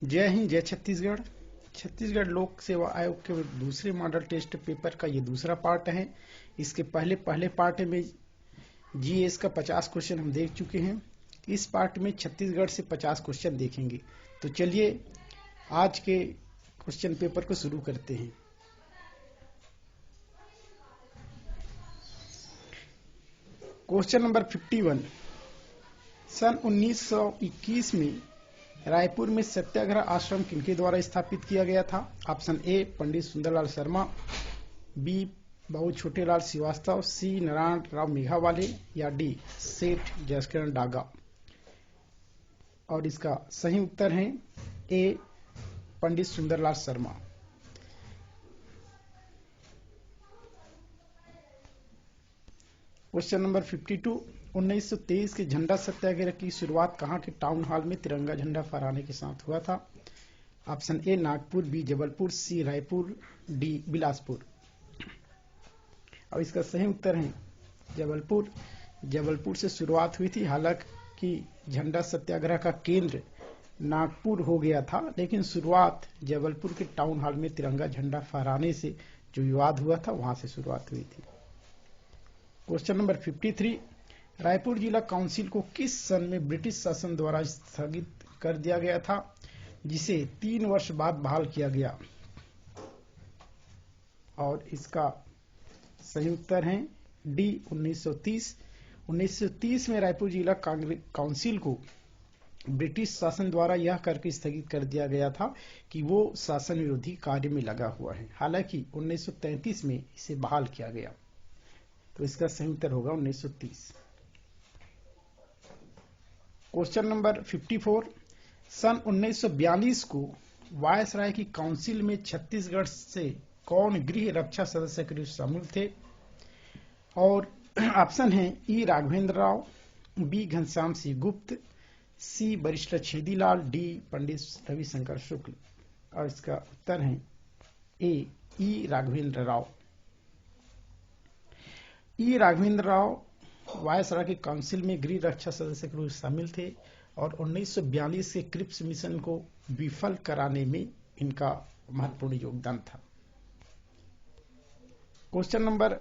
जय हिंद, जय छत्तीसगढ़। छत्तीसगढ़ लोक सेवा आयोग के दूसरे मॉडल टेस्ट पेपर का ये दूसरा पार्ट है। इसके पहले पार्ट में जीएस का 50 क्वेश्चन हम देख चुके हैं। इस पार्ट में छत्तीसगढ़ से 50 क्वेश्चन देखेंगे। तो चलिए आज के क्वेश्चन पेपर को शुरू करते हैं। Question number 51। सन 1921 में रायपुर में सत्याग्रह आश्रम किनके द्वारा स्थापित किया गया था? Option A Pandit Sundarlal Sharma, B Babu Chhotelal Srivastava, C Narayan Rao Meghawale या डी सेठ जसकरण डागा। और इसका सही उत्तर है A Pandit Sundarlal Sharma. Question number 52। 1923 के झंडा सत्याग्रह की शुरुआत कहाँ के टाउन हॉल में तिरंगा झंडा फहराने के साथ हुआ था? Option A Nagpur, B Jabalpur, C Raipur, D Bilaspur. और इसका सही उत्तर है जबलपुर। जबलपुर से शुरुआत हुई थी। हालांकि झंडा सत्याग्रह का केंद्र नागपुर हो गया था, लेकिन शुरुआत जबलपुर के टाउन हॉल में तिरंगा झंडा फहराने से जो विवाद हुआ था वहां से शुरुआत हुई थी। Question number 53। रायपुर जिला काउंसिल को किस सन में ब्रिटिश शासन द्वारा स्थगित कर दिया गया था, जिसे 3 वर्ष बाद बहाल किया गया? और इसका सही उत्तर है डी 1930। 1930 में रायपुर जिला काउंसिल को ब्रिटिश शासन द्वारा यह करके स्थगित कर दिया गया था कि वो शासन विरोधी कार्य में लगा हुआ है। हालांकि 1933 में इसे बहाल किया गया। तो इसका सही उत्तर होगा 1930। Question number 54। सन 1942 को वायसराय की काउंसिल में छत्तीसगढ़ से कौन गृह रक्षा सदस्य के रूप में शामिल थे? और ऑप्शन है ई राघवेंद्र राव, बी घनश्याम सिंह गुप्त, सी बैरिस्टर छेदीलाल, डी पंडित रविशंकर शुक्ल। और इसका उत्तर है ए ई राघवेंद्र राव। ई राघवेंद्र राव वायसराय के काउंसिल में गृह रक्षा सदस्य के रूप में शामिल थे और 1942 के क्रिप्स मिशन को विफल कराने में इनका महत्वपूर्ण योगदान था। Question number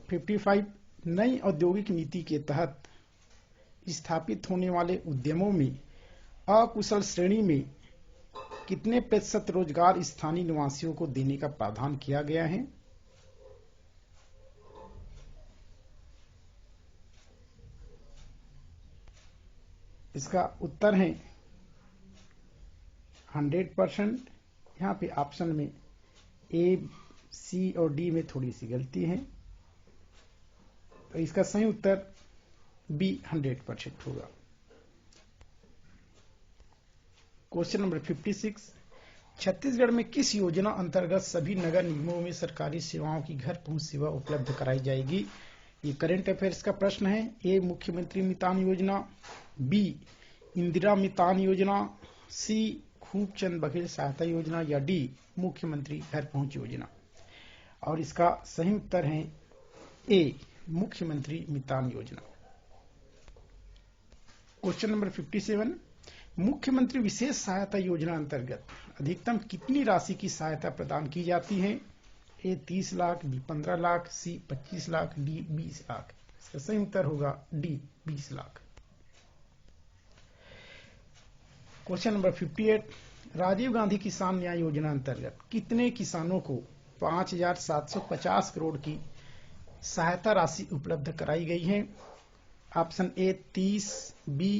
55। नई औद्योगिक नीति के तहत स्थापित होने वाले उद्यमों में अकुशल श्रेणी में कितने प्रतिशत रोजगार स्थानीय निवासियों को देने का प्रावधान किया गया है? इसका उत्तर है 100%। यहाँ पे ऑप्शन में ए, सी और डी में थोड़ी सी गलती है। तो इसका सही उत्तर बी 100% होगा। Question number 56। छत्तीसगढ़ में किस योजना अंतर्गत सभी नगर निगमों में सरकारी सेवाओं की घर पहुंच सेवा उपलब्ध कराई जाएगी? ये करंट अफेयर्स का प्रश्न है। ए मुख्यमंत्री मितान योजना, बी इंदिरा मितान योजना, सी खूबचंद बघेल सहायता योजना या डी मुख्यमंत्री घर पहुंच योजना। और इसका सही उत्तर है ए मुख्यमंत्री मितान योजना। Question number 57। मुख्यमंत्री विशेष सहायता योजना अंतर्गत अधिकतम कितनी राशि की सहायता प्रदान की जाती है? A 30 lakh, B 15 lakh, C 25 lakh, D 20 lakh. इसका सही उत्तर होगा D 20 lakh. Question number 58। Rajiv Gandhi Kisan Nyay योजना अंतर्गत कितने किसानों को 5,750 करोड़ की सहायता राशि उपलब्ध कराई गई है? Option A 30, B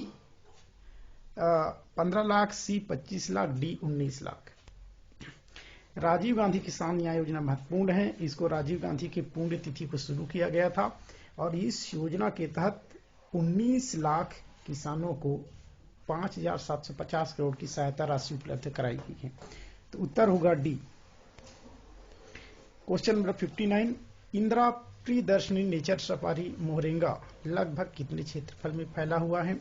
15 lakh, C 25 lakh, D 19 lakh. Rajiv Gandhi Kisan Nyay योजना महत्वपूर्ण है। इसको राजीव गांधी की पुण्यतिथि को शुरू किया गया था और इस योजना के तहत 19 लाख किसानों को 5,750 करोड़ की सहायता राशि उपलब्ध कराई गई है। तो उत्तर होगा D. Question number 59। Indira Priyadarshini nature safari Mohrenga लगभग कितने क्षेत्रफल में फैला हुआ है?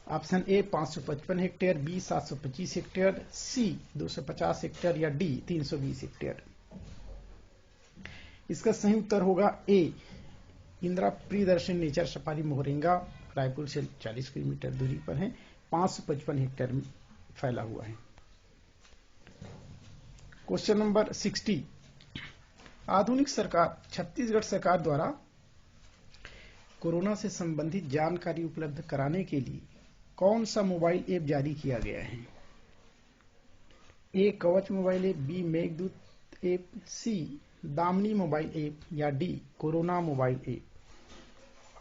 Option A 555 hectare, B 725 hectare, C 250 hectare या डी 320 हेक्टेयर। इसका सही उत्तर होगा A Indira Priyadarshini nature safari Mohrenga Raipur से 40 किलोमीटर दूरी पर है, 555 हेक्टेयर में फैला हुआ है। क्वेश्चन नंबर 60, आधुनिक सरकार छत्तीसगढ़ सरकार द्वारा कोरोना से संबंधित जानकारी उपलब्ध कराने के लिए कौन सा मोबाइल ऐप जारी किया गया है? A Kavach mobile app, B Meghdoot app, C Damini mobile app या डी कोरोना मोबाइल ऐप?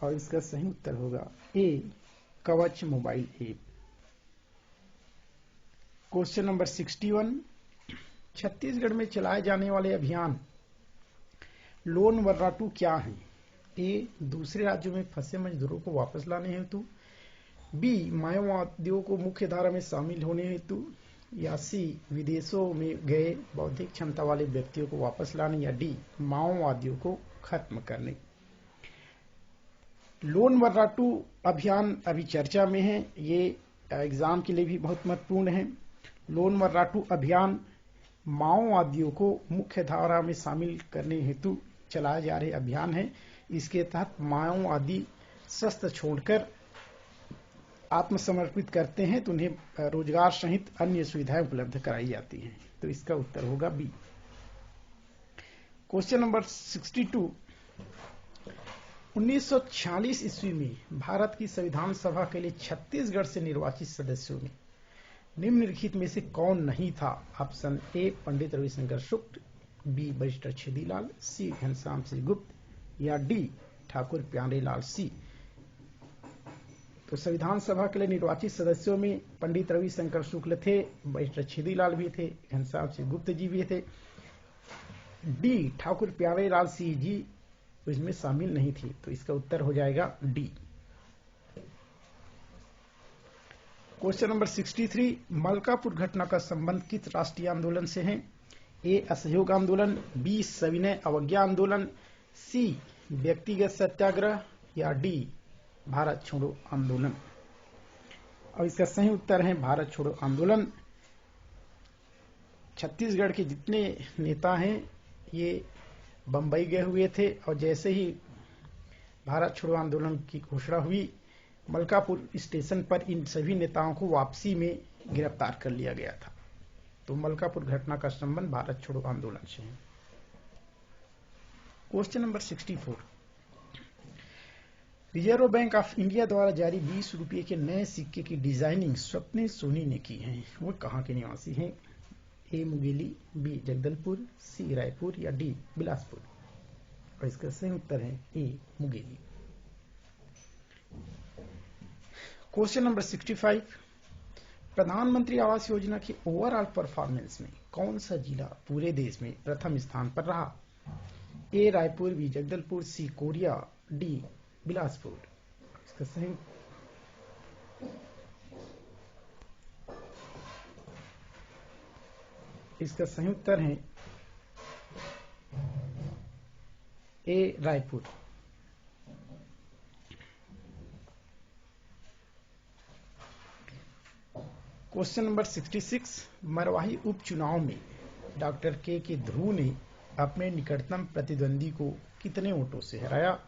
और इसका सही उत्तर होगा A Kavach mobile app. Question number 61, Chhattisgarh में चलाए जाने वाले अभियान लोन वर्राटू क्या है? ए दूसरे राज्यों में फंसे मजदूरों को वापस लाने हेतु, बी माओवादियों को मुख्य धारा में शामिल होने हेतु, या सी विदेशों में गए बौद्धिक क्षमता वाले व्यक्तियों को वापस लाने, या डी माओवादियों को खत्म करने। लोन वर्राटू अभियान अभी चर्चा में है, ये एग्जाम के लिए भी बहुत महत्वपूर्ण है। लोन वर्राटू अभियान माओवादियों को मुख्य धारा में शामिल करने हेतु चलाए जा रहे अभियान है। इसके तहत माओवादी शस्त्र छोड़कर आत्मसमर्पित करते हैं तो उन्हें रोजगार सहित अन्य सुविधाएं उपलब्ध कराई जाती हैं। तो इसका उत्तर होगा बी। क्वेश्चन नंबर 62, 1946 ईस्वी में भारत की संविधान सभा के लिए छत्तीसगढ़ से निर्वाचित सदस्यों में निम्नलिखित में से कौन नहीं था? Option A Pandit Ravishankar Shukla, B barrister Chhedilal, C Ghanshyam Singh Gupt, या डी ठाकुर प्यारेलाल सी। तो संविधान सभा के लिए निर्वाचित सदस्यों में पंडित रविशंकर शुक्ल थे, बैरिस्टर छेदीलाल भी थे, घनश्याम सिंह गुप्त जी भी थे। डी ठाकुर प्यारेलाल सी जी इसमें शामिल नहीं थी, तो इसका उत्तर हो जाएगा डी। क्वेश्चन नंबर 63, मलकापुर घटना का संबंध किस राष्ट्रीय आंदोलन से है? ए असहयोग आंदोलन, बी सविनय अवज्ञा आंदोलन, सी व्यक्तिगत सत्याग्रह, या डी भारत छोड़ो आंदोलन? और इसका सही उत्तर है भारत छोड़ो आंदोलन। छत्तीसगढ़ के जितने नेता हैं ये बंबई गए हुए थे और जैसे ही भारत छोड़ो आंदोलन की घोषणा हुई, मलकापुर स्टेशन पर इन सभी नेताओं को वापसी में गिरफ्तार कर लिया गया था। तो मलकापुर घटना का संबंध भारत छोड़ो आंदोलन से है। Question number 64, reserve bank of India द्वारा जारी 20 रुपये के नए सिक्के की डिजाइनिंग स्वप्निल सोनी ने की है। वो कहां के निवासी हैं? ए मुंगेली, बी जगदलपुर, सी रायपुर, या डी बिलासपुर? और इसका सही उत्तर है ए मुंगेली। क्वेश्चन नंबर 65, प्रधानमंत्री आवास योजना की ओवरऑल परफॉर्मेंस में कौन सा जिला पूरे देश में प्रथम स्थान पर रहा? ए रायपुर, बी जगदलपुर, सी कोरिया, डी बिलासपुर? इसका सही उत्तर है ए रायपुर। क्वेश्चन नंबर 66, मरवाही उपचुनाव में डॉक्टर के ध्रुव ने अपने निकटतम प्रतिद्वंदी को कितने वोटों से हराया?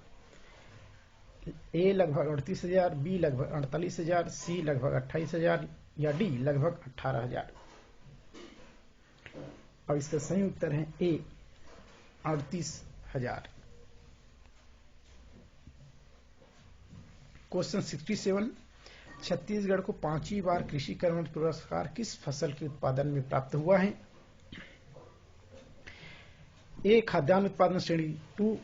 ए लगभग 38,000, बी लगभग 48,000, सी लगभग 28,000, या डी लगभग 18,000? और इसका सही उत्तर है ए 38,000। क्वेश्चन 67, छत्तीसगढ़ को 5वीं बार कृषि कर्मण पुरस्कार किस फसल के उत्पादन में प्राप्त हुआ है? ए खाद्यान्न उत्पादन श्रेणी 2,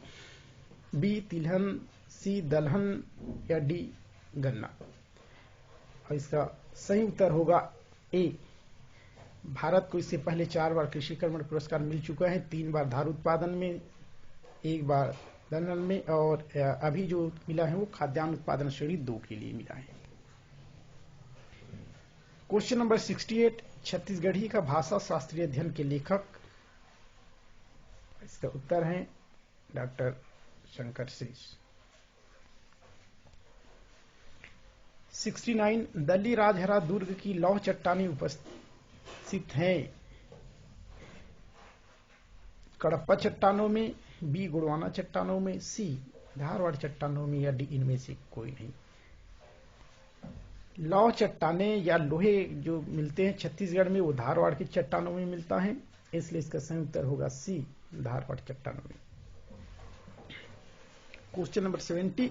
बी तिलहन, सी दलहन, या डी गन्ना? और इसका सही उत्तर होगा ए। भारत को इससे पहले 4 बार कृषि कर्मण पुरस्कार मिल चुका है, 3 बार धान उत्पादन में, 1 बार दलहन में, और अभी जो मिला है वो खाद्यान्न उत्पादन श्रेणी 2 के लिए मिला है। क्वेश्चन नंबर 68, छत्तीसगढ़ी का भाषा शास्त्रीय अध्ययन के लेखक? इसका उत्तर है डॉक्टर शंकर श्रीष। 69, दल्ली राजहरा दुर्ग की लौह चट्टानें उपस्थित हैं। कड़प्पा चट्टानों में, बी गुड़वाना चट्टानों में, सी धारवाड़ चट्टानों में, या डी इनमें से कोई नहीं? लौह चट्टानें या लोहे जो मिलते हैं छत्तीसगढ़ में वो धारवाड़ की चट्टानों में मिलता है, इसलिए इसका सही उत्तर होगा सी, धारवाड़ चट्टानों में। क्वेश्चन नंबर 70,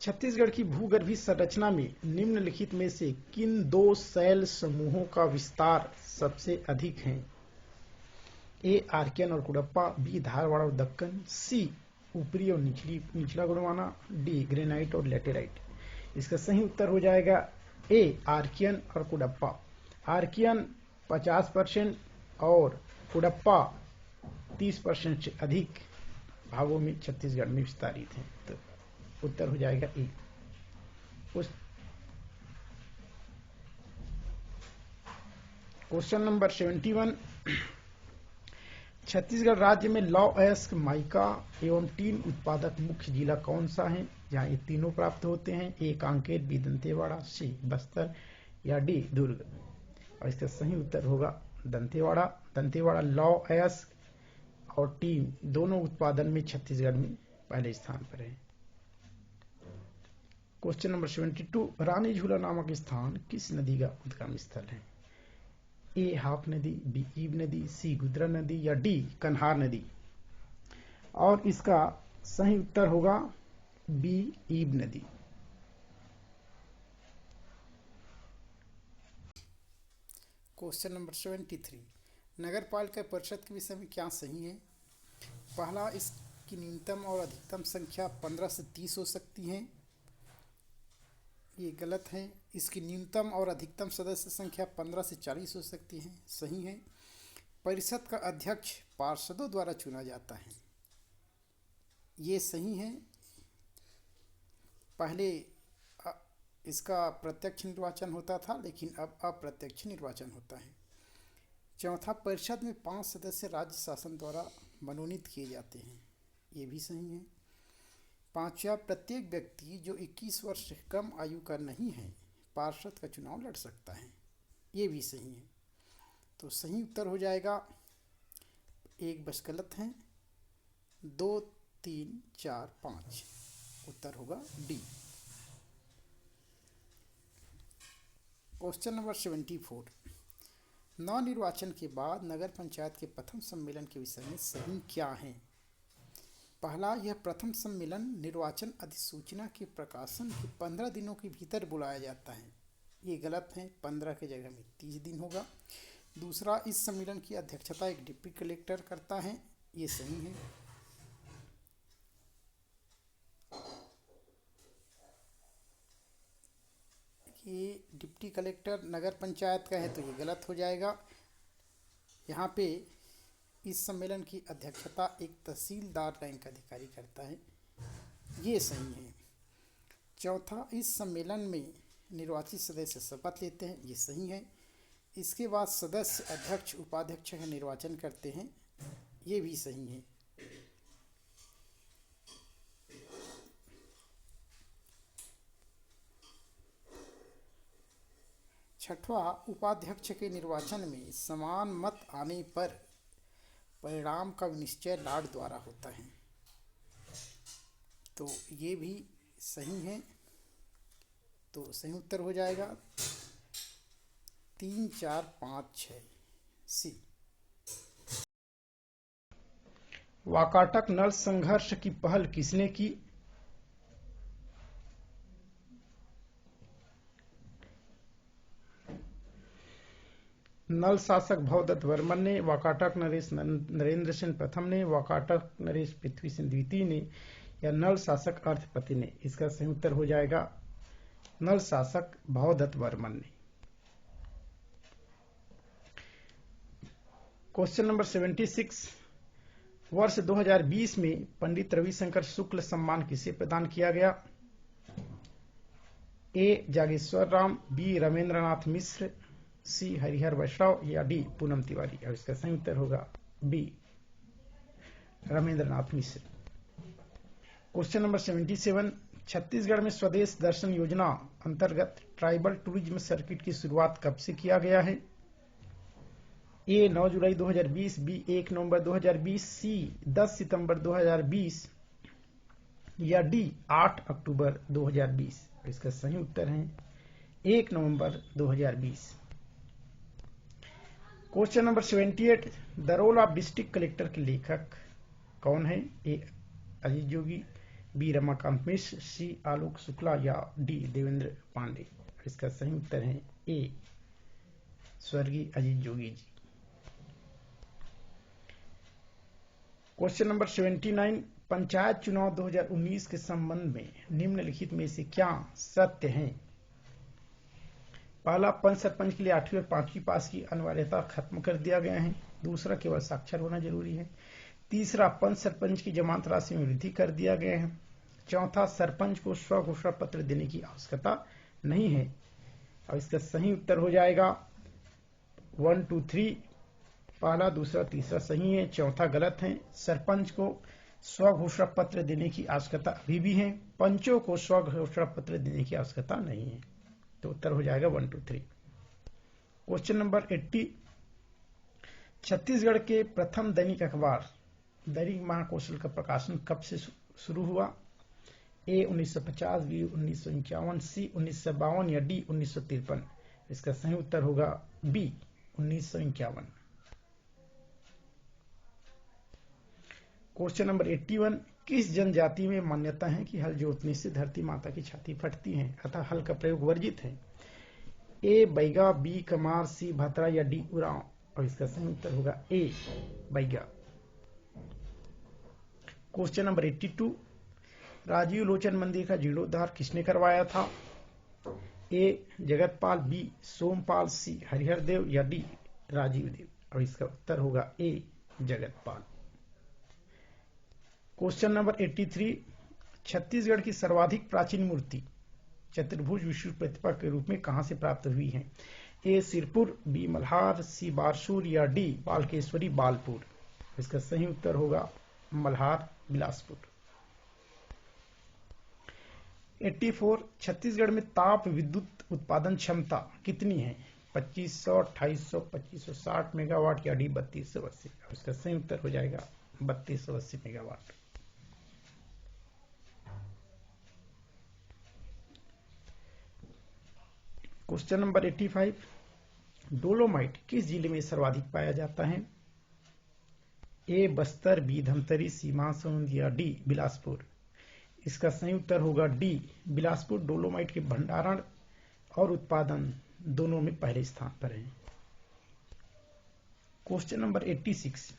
छत्तीसगढ़ की भूगर्भीय संरचना में निम्नलिखित में से किन दो शैल समूहों का विस्तार सबसे अधिक है? ए आर्कियन और कुडप्पा, बी धारवाड़ और दक्कन, सी ऊपरी और निचला गोंडवाना, डी ग्रेनाइट और लेटेराइट। इसका सही उत्तर हो जाएगा ए आर्कियन और कुडप्पा। आर्कियन 50% और कुडप्पा 30% से अधिक भागों में छत्तीसगढ़ में विस्तारित है, तो उत्तर हो जाएगा ए। क्वेश्चन नंबर 71, छत्तीसगढ़ राज्य में लौह अयस्क, माइका एवं टीन उत्पादक मुख्य जिला कौन सा है जहां ये तीनों प्राप्त होते हैं? ए कांकेर, बी दंतेवाड़ा, सी बस्तर या डी दुर्ग। और इसका सही उत्तर होगा दंतेवाड़ा। दंतेवाड़ा लौह अयस्क और टीन दोनों उत्पादन में छत्तीसगढ़ में पहले स्थान पर है। क्वेश्चन नंबर 72, रानी झूला नामक स्थान किस नदी का उद्गम स्थल है? ए हाक नदी, बी ईब नदी, सी गुदरा नदी या डी कन्हार नदी। और इसका सही उत्तर होगा बी ईब नदी। क्वेश्चन नंबर 73, नगर पालिका परिषद के विषय में क्या सही है? पहला, इसकी न्यूनतम और अधिकतम संख्या 15 से 30 हो सकती है, ये गलत है। इसकी न्यूनतम और अधिकतम सदस्य संख्या 15 से 40 हो सकती है, सही है। परिषद का अध्यक्ष पार्षदों द्वारा चुना जाता है, ये सही है। पहले इसका प्रत्यक्ष निर्वाचन होता था, लेकिन अब अप्रत्यक्ष निर्वाचन होता है। चौथा, परिषद में 5 सदस्य राज्य शासन द्वारा मनोनीत किए जाते हैं, ये भी सही है। पांचवा, प्रत्येक व्यक्ति जो 21 वर्ष से कम आयु का नहीं है पार्षद का चुनाव लड़ सकता है, ये भी सही है। तो सही उत्तर हो जाएगा, एक बस गलत है, 2, 3, 4, 5, उत्तर होगा डी। क्वेश्चन नंबर 74, नवनिर्वाचन के बाद नगर पंचायत के प्रथम सम्मेलन के विषय में सही क्या है? पहला, यह प्रथम सम्मेलन निर्वाचन अधिसूचना के प्रकाशन के 15 दिनों के भीतर बुलाया जाता है, ये गलत है, 15 की जगह में 30 दिन होगा। दूसरा, इस सम्मेलन की अध्यक्षता एक डिप्टी कलेक्टर करता है, ये सही है। ये डिप्टी कलेक्टर नगर पंचायत का है, तो ये गलत हो जाएगा। यहाँ पे इस सम्मेलन की अध्यक्षता एक तहसीलदार रैंक अधिकारी करता है, ये सही है। चौथा, इस सम्मेलन में निर्वाचित सदस्य शपथ लेते हैं, ये सही है। इसके बाद सदस्य अध्यक्ष उपाध्यक्ष का निर्वाचन करते हैं, ये भी सही है। छठवां, उपाध्यक्ष के निर्वाचन में समान मत आने पर परिणाम का निश्चय लाड द्वारा होता है, तो ये भी सही है। तो सही उत्तर हो जाएगा 3, 4, 5, 6, सी। वाकाटक नल संघर्ष की पहल किसने की? नल शासक भवदत्त वर्मन ने, वाकाटक नरेश नरेंद्र सेन प्रथम ने, वाकाटक नरेश पृथ्वी सेन द्वितीय ने या नल शासक अर्थपति ने। इसका सही उत्तर हो जाएगा नल शासक भवदत्त वर्मन ने। क्वेश्चन नंबर 76, वर्ष 2020 में पंडित रविशंकर शुक्ल सम्मान किसे प्रदान किया गया? ए जागेश्वर राम, बी रमेंद्रनाथ मिश्र, सी हरिहर वैष्णव या डी पूनम तिवारी। और इसका सही उत्तर होगा बी रमेंद्रनाथ मिश्र। क्वेश्चन नंबर 77, छत्तीसगढ़ में स्वदेश दर्शन योजना अंतर्गत ट्राइबल टूरिज्म सर्किट की शुरुआत कब से किया गया है? ए 9 जुलाई 2020, बी 1 नवंबर 2020, सी 10 सितंबर 2020 या डी 8 अक्टूबर 2020। इसका सही उत्तर है 1 नवंबर 2020। Question number 78, the role of district collector के लेखक कौन है? A Ajit Jogi, B Ramakant Mishra, C Alok Shukla या डी देवेंद्र पांडे। इसका सही उत्तर है ए स्वर्गीय अजीत जोगी जी। क्वेश्चन नंबर 79, पंचायत चुनाव 2019 के संबंध में निम्नलिखित में से क्या सत्य है? पहला, पंच सरपंच के लिए 8वीं और 5वीं पास की अनिवार्यता खत्म कर दिया गया है। दूसरा, केवल साक्षर होना जरूरी है। तीसरा, पंच सरपंच की जमानत राशि में वृद्धि कर दिया गया है। चौथा, सरपंच को स्व घोषणा पत्र देने की आवश्यकता नहीं है। अब इसका सही उत्तर हो जाएगा 1, 2, 3। पहला, दूसरा, तीसरा सही है, चौथा गलत है। सरपंच को स्व घोषणा पत्र देने की आवश्यकता अभी भी है, पंचों को स्व घोषणा पत्र देने की आवश्यकता नहीं है। तो उत्तर हो जाएगा 1, 2, 3। क्वेश्चन नंबर 80, छत्तीसगढ़ के प्रथम दैनिक अखबार दैनिक महाकौशल का प्रकाशन कब से शुरू हुआ? ए 1950, बी 1951, सी 1952 या डी 1953। इसका सही उत्तर होगा बी 1951। क्वेश्चन नंबर 81, किस जनजाति में मान्यता है कि हल जोतने से धरती माता की छाती फटती है अतः हल का प्रयोग वर्जित है? ए बैगा, बी कमार, सी भतरा या डी उरांव। और इसका सही उत्तर होगा ए बैगा। क्वेश्चन नंबर 82, राजीव लोचन मंदिर का जीर्णोद्धार किसने करवाया था? ए जगतपाल, बी सोमपाल, सी हरिहर देव या डी राजीव देव। और इसका उत्तर होगा ए जगतपाल। क्वेश्चन नंबर 83, छत्तीसगढ़ की सर्वाधिक प्राचीन मूर्ति चतुर्भुज विष्णु प्रतिमा के रूप में कहां से प्राप्त हुई है? ए सिरपुर, बी मल्हार, सी बारसूर या डी बालकेश्वरी बालपुर। इसका सही उत्तर होगा मल्हार बिलासपुर। 84, छत्तीसगढ़ में ताप विद्युत उत्पादन क्षमता कितनी है? 2500, 2800, 2560 मेगावाट या डी 3280। इसका सही उत्तर हो जाएगा 3280 मेगावाट। क्वेश्चन नंबर 85, डोलोमाइट किस जिले में सर्वाधिक पाया जाता है? ए बस्तर, बी धमतरी, सी महासमुंद या डी बिलासपुर। इसका सही उत्तर होगा डी बिलासपुर। डोलोमाइट के भंडारण और उत्पादन दोनों में पहले स्थान पर है। क्वेश्चन नंबर 86,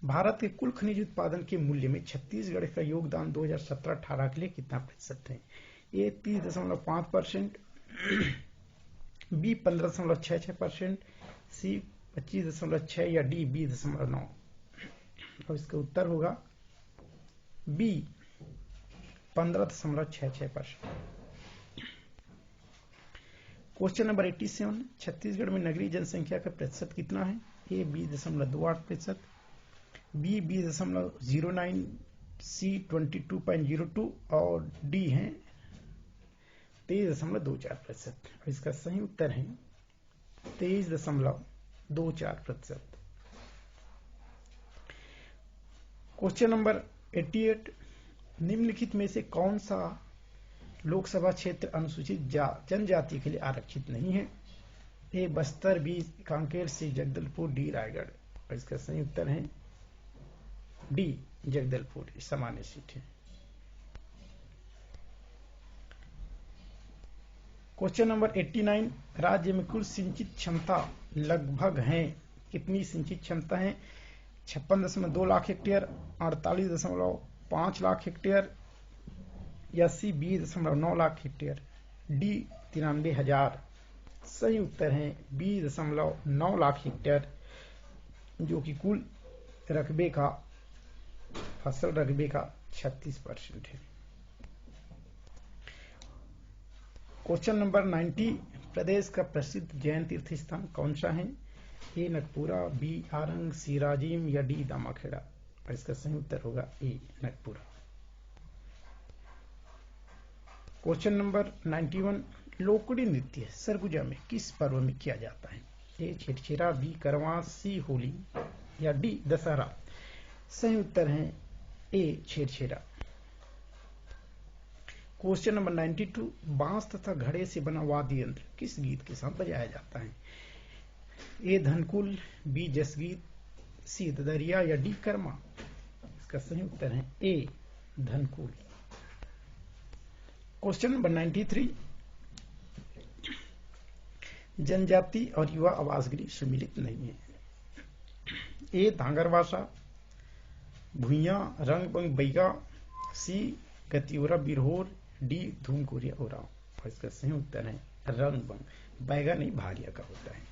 भारत के कुल खनिज उत्पादन के मूल्य में छत्तीसगढ़ का योगदान 2017-18 के लिए कितना प्रतिशत है? ए 30.5%, बी 15.66%, सी 25.6 या डी 20.9। और इसका उत्तर होगा बी 15.66%। क्वेश्चन नंबर 87, छत्तीसगढ़ में नगरीय जनसंख्या का प्रतिशत कितना है? ए 20.28%, बी 20.09%, सी 22.02 और डी है 23.24%। इसका सही उत्तर है 23.24%। क्वेश्चन नंबर 88, निम्नलिखित में से कौन सा लोकसभा क्षेत्र अनुसूचित जनजाति के लिए आरक्षित नहीं है? ए बस्तर, बी कांकेर, सी जगदलपुर, डी रायगढ़। और इसका सही उत्तर है डी जगदलपुर, सामान्य सीट है। क्वेश्चन नंबर 89, राज्य में कुल सिंचित क्षमता लगभग है कितनी सिंचित क्षमता है? 56.2 लाख हेक्टेयर, 48.5 लाख हेक्टेयर या सी 20.9 लाख हेक्टेयर, डी 93,000। सही उत्तर है 20.9 लाख हेक्टेयर, जो कि कुल रकबे का फसल रकबे का 36% है। क्वेश्चन नंबर 90, प्रदेश का प्रसिद्ध जैन तीर्थ स्थान कौन सा है? ए नगपुरा, बी आरंग, सी राजिम या डी दामाखेड़ा। और इसका सही उत्तर होगा ए नगपुरा। क्वेश्चन नंबर 91, लोकड़ी नृत्य सरगुजा में किस पर्व में किया जाता है? ए छेरछेरा, बी करवा, सी होली या डी दशहरा। सही उत्तर है ए छेरछेरा। क्वेश्चन नंबर 92, बांस तथा घड़े से बना वाद्य यंत्र किस गीत के साथ बजाया जाता है? ए धनकुल, बी जसगीर, सी ददरिया या डी कर्मा? इसका सही उत्तर है ए धनकुल। क्वेश्चन नंबर 93, जनजाति और युवा आवास गृह सम्मिलित नहीं है। ए धांगरवासा, भुइया, रंगबंग बैगा, सी गतियोरा बिरहोर, डी धूमकोरिया ओराव। और इसका सही उत्तर है रंगबंग, बैगा नहीं भारिया का होता है।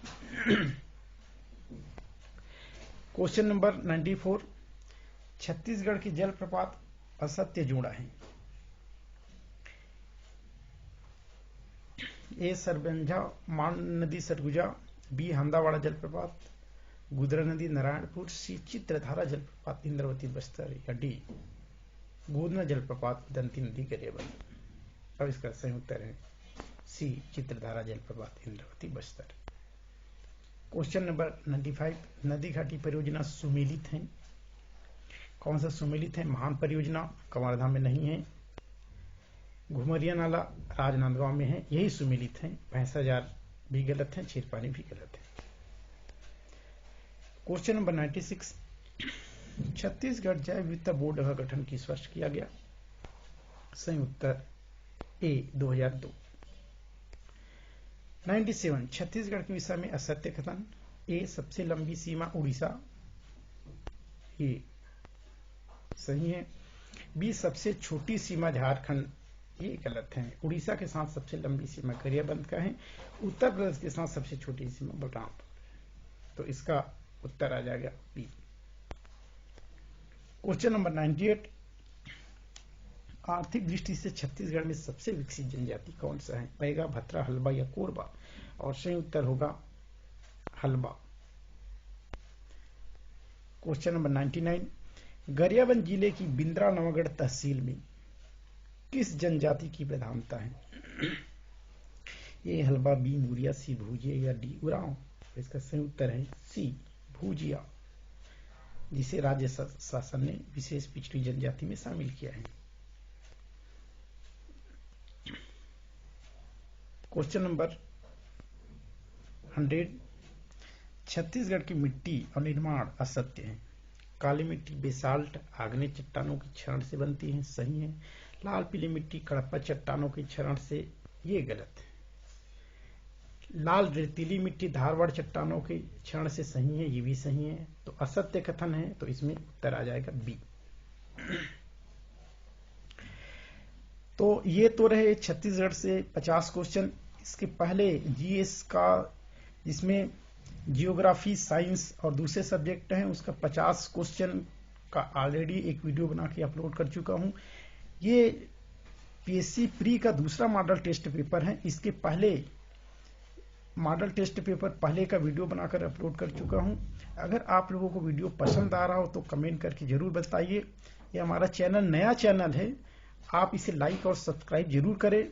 क्वेश्चन नंबर 94, छत्तीसगढ़ के जलप्रपात असत्य जोड़ा है। ए सरबंजा मान नदी सरगुजा, बी हंदावाड़ा जलप्रपात, गुदरा नदी नारायणपुर, सी चित्रधारा जलप्रपात इंद्रावती बस्तर या डी गोदना जलप्रपात दंती नदी गरियाबंद। अब इसका सही उत्तर है सी चित्रधारा जलप्रपात इंद्रावती बस्तर। क्वेश्चन नंबर 95, नदी घाटी परियोजना सुमेलित है। कौन सा सुमेलित है? महान परियोजना कंवरधाम में नहीं है, घुमरिया नाला राजनांदगांव में है, यही सुमेलित है। भैंसाजार भी गलत है, छीरपानी भी गलत है। क्वेश्चन नंबर 96, छत्तीसगढ़ जैव विविधता बोर्ड का गठन किस वर्ष किया गया? सही उत्तर ए 2002। 97, छत्तीसगढ़ के विषय में असत्य कथन। ए सबसे लंबी सीमा उड़ीसा, ये सही है। बी सबसे छोटी सीमा झारखंड, ये गलत है। उड़ीसा के साथ सबसे लंबी सीमा गरियाबंद का है, उत्तर प्रदेश के साथ सबसे छोटी सीमा बलरामपुर, तो इसका उत्तर आ जाएगा बी। क्वेश्चन नंबर 98, आर्थिक दृष्टि से छत्तीसगढ़ में सबसे विकसित जनजाति कौन सा है? बैगा, भत्रा, हल्बा या कोरबा? और सही उत्तर होगा हल्बा। क्वेश्चन नंबर 99, गरियाबंद जिले की बिंद्रा नवागढ़ तहसील में किस जनजाति की प्रधानता है? ए हल्बा, बी मुरिया, सी भूजिया या डी उरांव? इसका सही उत्तर है सी भूजिया, जिसे राज्य शासन ने विशेष पिछड़ी जनजाति में शामिल किया है। क्वेश्चन नंबर 100, छत्तीसगढ़ की मिट्टी और निर्माण असत्य है। काली मिट्टी बेसाल्ट आग्नेय चट्टानों की क्षरण से बनती है, सही है। लाल पीली मिट्टी कड़प्पा चट्टानों की क्षरण से, ये गलत है। लाल रेतीली मिट्टी धारवाड़ चट्टानों के क्षरण से सही है, ये भी सही है। तो असत्य कथन है, तो इसमें उत्तर आ जाएगा बी। तो ये तो रहे छत्तीसगढ़ से 50 क्वेश्चन। इसके पहले जीएस का, जिसमें जियोग्राफी, साइंस और दूसरे सब्जेक्ट हैं, उसका 50 क्वेश्चन का ऑलरेडी एक वीडियो बना के अपलोड कर चुका हूं। ये पीएससी प्री का दूसरा मॉडल टेस्ट पेपर है। इसके पहले मॉडल टेस्ट पेपर पहले का वीडियो बनाकर अपलोड कर चुका हूं। अगर आप लोगों को वीडियो पसंद आ रहा हो तो कमेंट करके जरूर बताइए। ये हमारा चैनल नया चैनल है, आप इसे लाइक और सब्सक्राइब जरूर करें।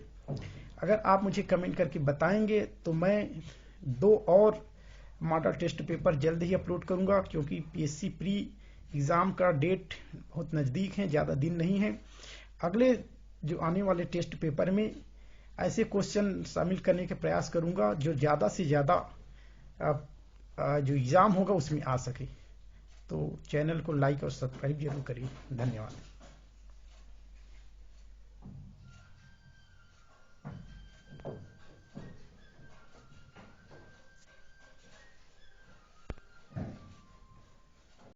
अगर आप मुझे कमेंट करके बताएंगे तो मैं 2 और मॉडल टेस्ट पेपर जल्द ही अपलोड करूंगा, क्योंकि पीएससी प्री एग्जाम का डेट बहुत नजदीक है, ज्यादा दिन नहीं है। अगले जो आने वाले टेस्ट पेपर में ऐसे क्वेश्चन शामिल करने के प्रयास करूंगा जो ज्यादा से ज्यादा जो एग्जाम होगा उसमें आ सके। तो चैनल को लाइक और सब्सक्राइब जरूर करिए। धन्यवाद।